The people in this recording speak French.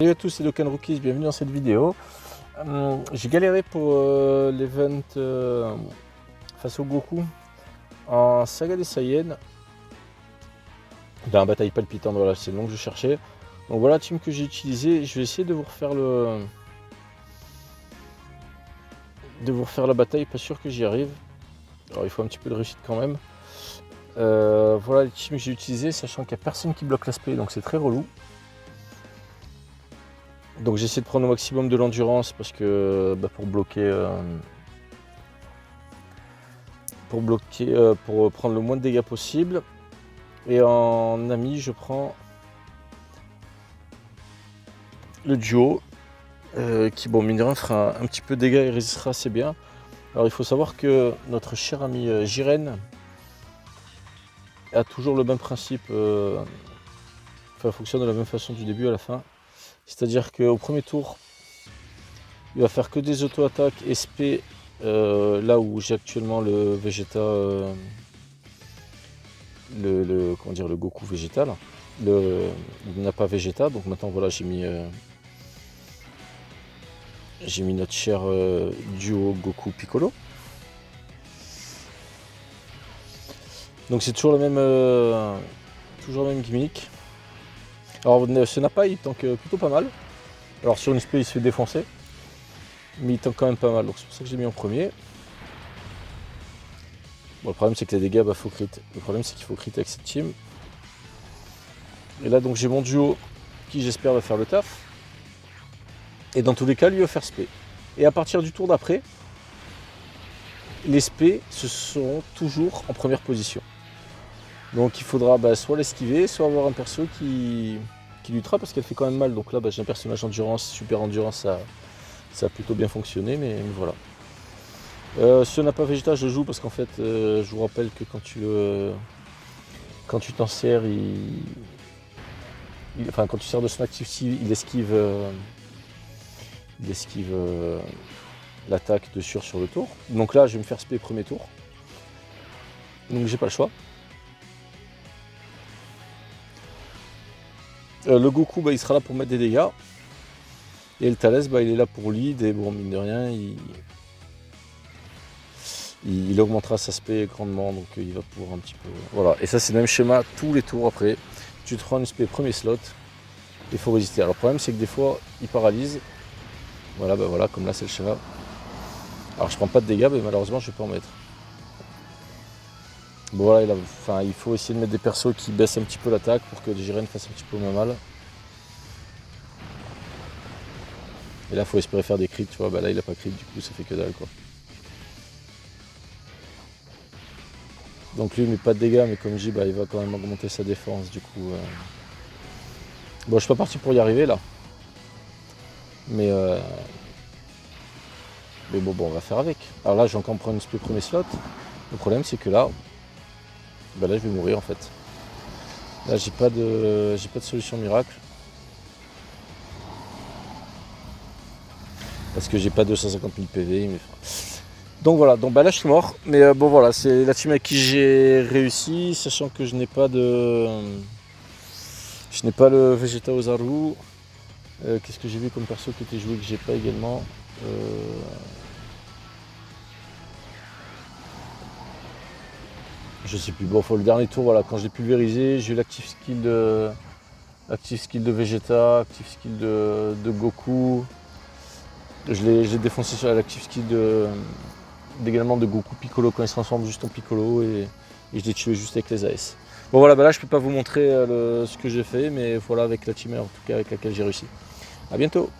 Salut à tous, c'est Dokkan Rookies, bienvenue dans cette vidéo. J'ai galéré pour l'event face au Goku en Saga des Saiyans. Dans la bataille palpitante, voilà, c'est le nom que je cherchais. Donc voilà la team que j'ai utilisée. Je vais essayer de vous refaire la bataille, pas sûr que j'y arrive. Alors il faut un petit peu de réussite quand même. Voilà les teams que j'ai utilisées, sachant qu'il n'y a personne qui bloque l'aspect, donc c'est très relou. Donc j'essaie de prendre au maximum de l'endurance parce que pour prendre le moins de dégâts possible. Et en ami, je prends le duo qui, bon, mine de rien, fera un petit peu de dégâts et résistera assez bien. Alors il faut savoir que notre cher ami Jiren a toujours le même principe, fonctionne de la même façon du début à la fin. C'est-à-dire qu'au premier tour, il va faire que des auto-attaques SP, là où j'ai actuellement le Vegeta, le Goku végétal. Il n'a pas Vegeta, donc maintenant voilà, j'ai mis notre cher duo Goku Piccolo. Donc c'est toujours le même gimmick. Alors ce Nappa il tank plutôt pas mal. Alors sur une SP il se fait défoncer, mais il tank quand même pas mal, donc c'est pour ça que j'ai mis en premier. Bon, le problème c'est que les dégâts, faut crit. Le problème c'est qu'il faut crit avec cette team. Et là donc j'ai mon duo qui j'espère va faire le taf. Et dans tous les cas lui va faire SP. Et à partir du tour d'après, les SP se seront toujours en première position. Donc il faudra soit l'esquiver, soit avoir un perso qui luttera parce qu'elle fait quand même mal. Donc là j'ai un personnage endurance, super endurance, ça a plutôt bien fonctionné, mais voilà. Ce Nappa Vegeta je joue parce qu'en fait je vous rappelle que quand tu t'en sers, quand tu sers de son actif, il esquive l'attaque de sur le tour. Donc là je vais me faire spé premier tour. Donc j'ai pas le choix. Le Goku il sera là pour mettre des dégâts. Et le Thalès il est là pour lead. Et bon, mine de rien, il augmentera sa spé grandement. Donc il va pouvoir un petit peu. Voilà. Et ça c'est le même schéma tous les tours après. Tu te prends une spé premier slot. Il faut résister. Alors le problème c'est que des fois il paralyse. Voilà, voilà, comme là c'est le schéma. Alors je prends pas de dégâts, mais malheureusement je vais pas en mettre. Bon voilà, il faut essayer de mettre des persos qui baissent un petit peu l'attaque pour que Jiren fasse un petit peu moins mal. Et là il faut espérer faire des crits, tu vois, là il a pas crit, du coup ça fait que dalle quoi. Donc lui il met pas de dégâts, mais comme je dis, il va quand même augmenter sa défense du coup. Bon, je suis pas parti pour y arriver là. Mais bon, on va faire avec. Alors là, j'ai encore prendre une spé premier slot. Le problème, c'est que là, je vais mourir en fait. Là, j'ai pas de solution miracle. Parce que j'ai pas 250 000 PV. Mais... Donc voilà, là je suis mort. Mais bon voilà, c'est la team avec qui j'ai réussi, sachant que je n'ai pas le Vegeta Ozaru. Qu'est-ce que j'ai vu comme perso qui était joué que j'ai pas également je sais plus. Bon, le dernier tour, voilà, quand je l'ai pulvérisé, j'ai eu l'active skill de Vegeta, active skill de Goku. Je l'ai défoncé sur l'active skill également de Goku Piccolo quand il se transforme juste en Piccolo et je l'ai tué juste avec les AS. Bon voilà, là je peux pas vous montrer ce que j'ai fait, mais voilà avec la team en tout cas avec laquelle j'ai réussi. A bientôt.